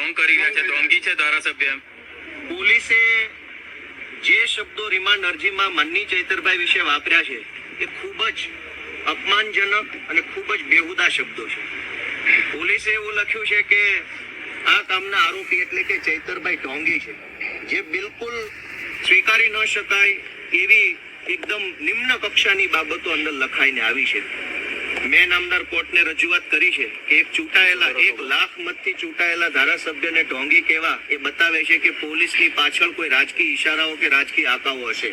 ઢોંગ કરી રહ્યા છે, ઢોંગી છે ધારાસભ્ય. પોલીસે જે શબ્દો રિમાન્ડ અરજીમાં માનની ચૈતરભાઈ વિશે વાપર્યા છે એ ખૂબ જ અપમાનજનક અને ખૂબ જ બેહુદા શબ્દો છે. પોલીસે એવું લખ્યું છે કે આ કામના આરોપી એટલે કે ચૈતરભાઈ ઢોંગી છે, જે બિલકુલ સ્વીકારી ન શકાય એવી એકદમ નિમ્ન કક્ષાની બાબતો અંદર લખાઈને આવી છે. મેં નામદાર કોર્ટને રજૂઆત કરી છે કે એક ચૂંટાયેલા 1 લાખ મતથી ચૂંટાયેલા ધારાસભ્યને ઢોંગી કહેવા એ બતાવે છે કે પોલીસની પાછળ કોઈ રાજકીય ઈશારાઓ કે રાજકીય આકાઓ હશે.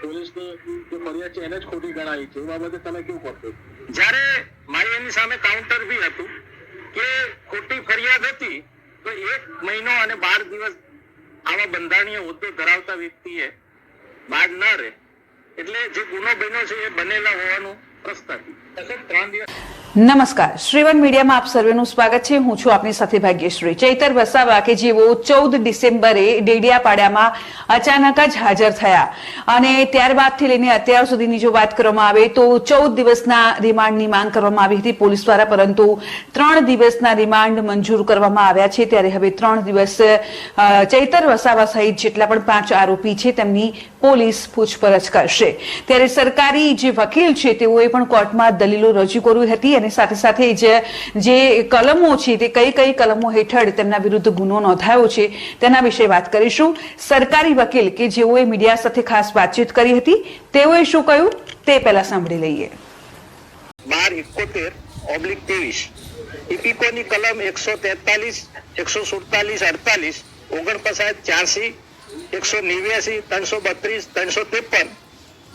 પોલીસની જે ફરિયાદ છે એને જ ખોટી ગણાવી છે, એ બાબતે તમે કેવું કરશો? જ્યારે મારી એની સામે કાઉન્ટર બી હતું કે ખોટી ફરિયાદ હતી તો 1 મહિનો અને 12 દિવસ આવા બંધારણીય હોદ્દો ધરાવતા વ્યક્તિએ બાદ ન રહે, એટલે જે ગુનો બન્યો છે એ બનેલા હોવાનું પ્રસ્તાવ. 3 દિવસ. નમસ્કાર, શ્રીવન મીડિયામાં આપ સર્વેનું સ્વાગત છે. હું છું આપની સાથે ભાગ્યશ્રી. ચૈતર વસાવા કે જેઓ 14 ડિસેમ્બરે ડેડિયાપાડામાં અચાનક જ હાજર થયા અને ત્યારબાદથી લઈને અત્યાર સુધીની જો વાત કરવામાં આવે તો 14 દિવસના રિમાન્ડની માંગ કરવામાં આવી હતી પોલીસ દ્વારા, પરંતુ 3 દિવસના રિમાન્ડ મંજૂર કરવામાં આવ્યા છે. ત્યારે હવે 3 દિવસ ચૈતર વસાવા સહિત જેટલા પણ 5 આરોપી છે તેમની પોલીસ પૂછપરછ કરશે. ત્યારે સરકારી જે વકીલ છે તેઓએ પણ કોર્ટમાં દલીલો રજૂ કરી હતી અને સાથે સાથે જ જે કલમો છે તે કઈ કલમો હેઠળ તેમના વિરુદ્ધ ગુનો નોંધાયો છે તેના વિશે વાત કરીશું. સરકારી વકીલ કે જેઓએ મીડિયા સાથે ખાસ વાતચીત કરી હતી તેઓએ શું કહ્યું તે પહેલા સાંભળી લઈએ. 1271/23 ઇપિકોની કલમ 143, 147, 48, 49, 84, 189, 332, 353,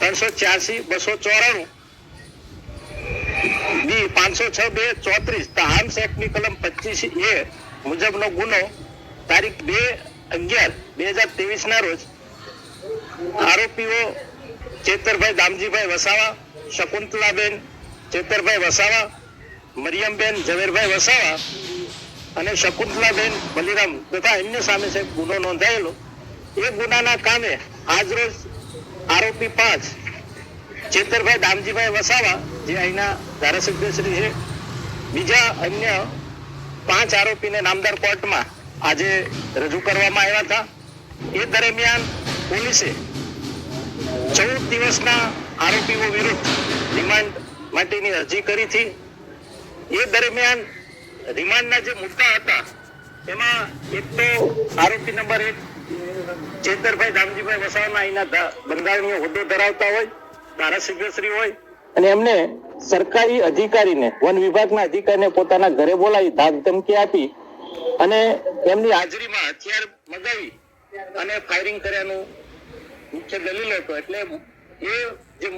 384, 294 બી 506/2/34 ધ આર્મ્સ એક્ટની કલમ 25A મુજબનો ગુનો તારીખ 2/11/2023 ના રોજ આરોપીઓ ચેતરભાઈ દામજીભાઈ વસાવા, શકુંતલાબેન ચેતરભાઈ વસાવા, મરિયમબેન ઝવેરભાઈ વસાવા અને શકુંતલાબેન બલિરામ તથા અન્ય સામે સાહેબ ગુનો નોંધાયેલો. એ ગુનાના કામે આજરોજ આરોપી 5 ચેતરભાઈ દામજીભાઈ વસાવા જે અહીંના ધારાસભ્યશ્રી છે, બીજા અન્ય 5 આરોપીને નામદાર કોર્ટમાં આજે રજૂ કરવામાં આવ્યા હતા. એ દરમિયાન પોલીસે 14 દિવસના આરોપીઓ વિરુદ્ધ રિમાન્ડ માટેની અરજી કરી હતી. એ દરમિયાન રિમાન્ડના જે મુદ્દા હતા એમાં એક તો આરોપી નંબર 1 ચેતરભાઈ દામજીભાઈ વસાવાના અહીંના બંધારણીય હોદ્દો ધરાવતા હોય, ધારાસભ્યશ્રી હોય અને એમને સરકારી અધિકારીને, વન વિભાગના અધિકારીને પોતાના ઘરે બોલાવી ધાક ધમકી આપી અને એમની હાજરીમાં હથિયાર મગાવી અને ફાયરિંગ કર્યાનું મુખ્ય દલીલ હતો. એટલે એ જે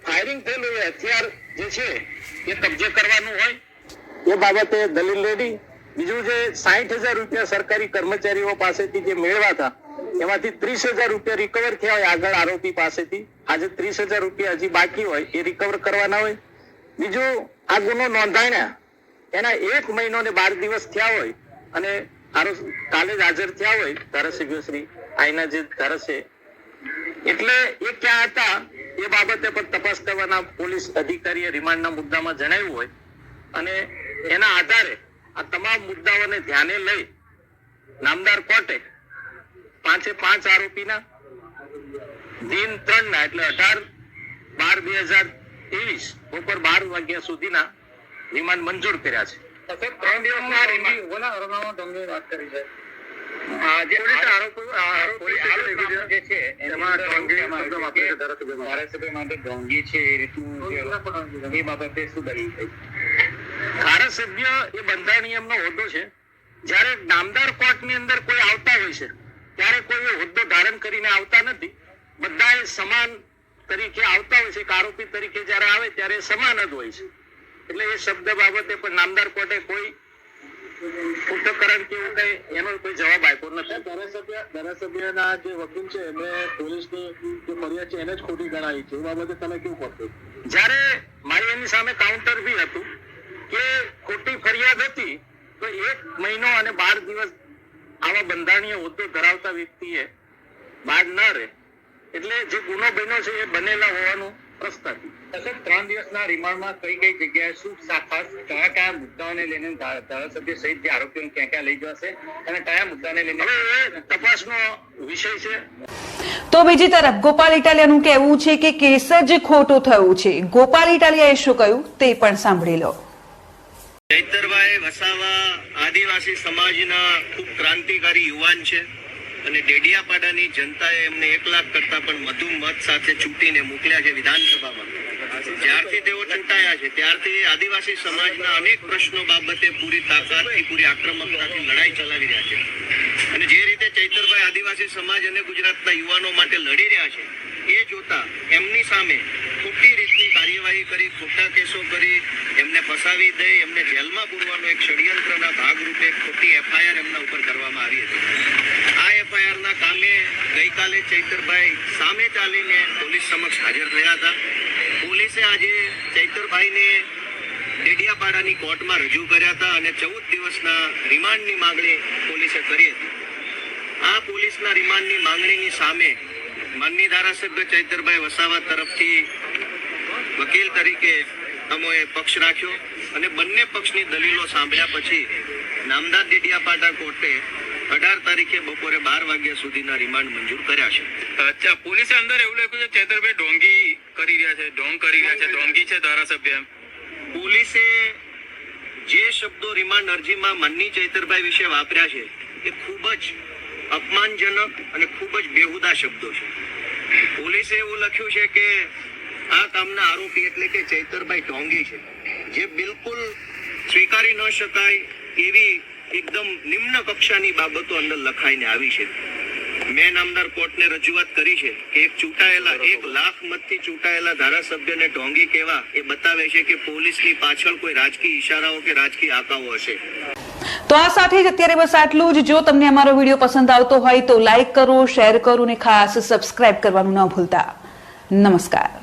ફાયરિંગ થયેલું એ હથિયાર જે છે એ કબજે કરવાનું હોય એ બાબતે દલીલ રેડી. બીજું જે 60,000 રૂપિયા સરકારી કર્મચારીઓ પાસેથી જે મેળવ્યા હતા એમાંથી 30,000 રૂપિયા રિકવર થયા હોય આગળ આરોપી પાસેથી, આજે 30,000 રૂપિયા હજી બાકી હોય એ રિકવર કરવાના હોય. બીજું આ ગુનો નોંધાયા એના 1 મહિનો ને 12 દિવસ થયા હોય અને કાલે જ હાજર થયા હોય ધારાસભ્યશ્રી આઈના જે ધારાસભ્ય, એટલે એ ક્યાં હતા એ બાબતે પણ તપાસ કરવાના પોલીસ અધિકારીએ રિમાન્ડના મુદ્દામાં જણાવ્યું હોય અને એના આધારે આ તમામ મુદ્દાઓને ધ્યાને લઈ નામદાર કોર્ટે 5 આરોપીના દિન 3 ના એટલે 18/12/2023 બપોર 12 વાગ્યા સુધીના રિમાન્ડ મંજૂર કર્યા છે. 3 દિવસના રિમાન્ડ વાત કરી છે. ધારાસભ્ય એ બંધારણીય હોદ્દો છે. જયારે નામદાર કોર્ટની અંદર કોઈ આવતા હોય છે ત્યારે કોઈ હોદ્દો ધારણ કરીને આવતા નથી. બધા સમાન તરીકે આવતા હોય છે. આરોપી તરીકે જયારે આવે ત્યારે સમાન જ હોય છે. એટલે એ શબ્દ બાબતે પણ નામદાર કોર્ટે કોઈ પૃથ્થકરણ કે એવું કઈ એનો કોઈ જવાબ આપ્યો નથી. ધારાસભ્યના જે વકીલ છે એમને પોલીસની જે ફરિયાદ છે એને જ ખોટી ગણાવી છે, એ બાબતે તમે કેવું કરશો? જયારે મારી એની સામે કાઉન્ટર બી હતું કે ખોટી ફરિયાદ હતી તો 1 મહિનો અને 12 દિવસ આવા બંધારણીય હોદ્દો ધરાવતા વ્યક્તિએ બાદ ન રહે, એટલે જે ગુનો બન્યો છે એ બનેલા હોવાનું પ્રશ્ન હતી. સર 3 દિવસના રિમાન્ડમાં કઈ કઈ જગ્યાએ શું ખાસ કયા મુદ્દાઓને લઈને ધારાસભ્ય સહિત જે આરોપીઓને ક્યાં લઈ જવાશે અને કયા મુદ્દાને લઈને હવે એ તપાસનો વિષય છે. તો બીજી તરફ ગોપાલ ઇટાલિયાનું કહેવું છે કે કેસ જ ખોટું થયું છે. ગોપાલ ઇટાલિયાએ શું કહ્યું તે પણ સાંભળી લો. ચૈતરભાઈ વસાવા આદિવાસી સમાજના ખૂબ ક્રાંતિકારી યુવાન છે અને ડેડિયાપાડાની જનતાએ એમને 1 લાખ કરતા પણ વધુ મત સાથે ચૂંટીને મોકલ્યા છે વિધાનસભામાં. જ્યારથી તેઓ ચૂંટાયા છે ત્યારથી આદિવાસી સમાજના અનેક પ્રશ્નો બાબતે પૂરી તાકાતથી પૂરી આક્રમકતાથી લડાઈ ચલાવી રહ્યા છે અને જે રીતે ચૈતરભાઈ આદિવાસી સમાજ અને ગુજરાતના યુવાનો માટે લડી રહ્યા છે એ જોતા એમની સામે ખોટી રીતની કાર્યવાહી કરી, ખોટા કેસો કરી, એમને ફસાવી દઈ એમને જેલમાં પૂરવાનો એક ષડયંત્રના ભાગરૂપે ખોટી એફઆઈઆર એમના ઉપર કરવામાં આવી હતી. આ એફઆઈઆર ના કામે ગઈકાલે ચૈતરભાઈ સામે ચાલીને પોલીસ સમક્ષ હાજર થયા હતા. પોલીસે આજે ચૈતરભાઈને ડેડિયાપાડાની કોર્ટમાં રજૂ કર્યા હતા અને 14 દિવસના રિમાન્ડની માંગણી પોલીસે કરી હતી. આ પોલીસના રિમાન્ડની માંગણીની સામે માનનીય ધારાસભ્ય ચૈતરભાઈ વસાવા તરફથી વકીલ તરીકે અમોએ પક્ષ રાખ્યો અને બંને પક્ષની દલીલો સાંભળ્યા પછી નામદાર ડેડિયાપાડા કોર્ટે 18 તારીખે બપોરે 12 વાગ્યા સુધીના રિમાન્ડ મંજૂર કર્યા છે. અચ્છા, પોલીસે અંદર એવું લખ્યું છે ચૈતરભાઈ ઢોંગી કરી રહ્યા છે, ઢોંગ કરી રહ્યા છે, ઢોંગી છે ધારાસભ્ય. પોલીસે જે શબ્દો રિમાન્ડ અરજીમાં માનનીય ચૈતરભાઈ વિશે વાપર્યા છે એ ખૂબ જ અપમાનજનક અને ખૂબ જ બેહુદા શબ્દો છે. પોલીસે એવું લખ્યું છે કે આ કામના આરોપી એટલે કે ચૈતરભાઈ ઢોંગી છે, જે બિલકુલ સ્વીકારી ન શકાય એવી એકદમ નિમ્ન કક્ષાની બાબતો અંદર લખાઈને આવી છે. મેં નામદાર કોર્ટને રજૂઆત કરી છે કે એક ચૂંટાયેલા 1 લાખ મતથી ચૂંટાયેલા ધારાસભ્યને ઢોંગી કહેવા એ બતાવે છે કે પોલીસની પાછળ કોઈ રાજકીય ઈશારાઓ કે રાજકીય આકાઓ હશે. તો આ સાથે જ અત્યારે બસ આટલું જ. જો તમને અમારો વિડીયો પસંદ આવતો હોય તો લાઈક કરો, શેર કરો અને ખાસ સબસ્ક્રાઇબ કરવાનું ન ભૂલતા. નમસ્કાર.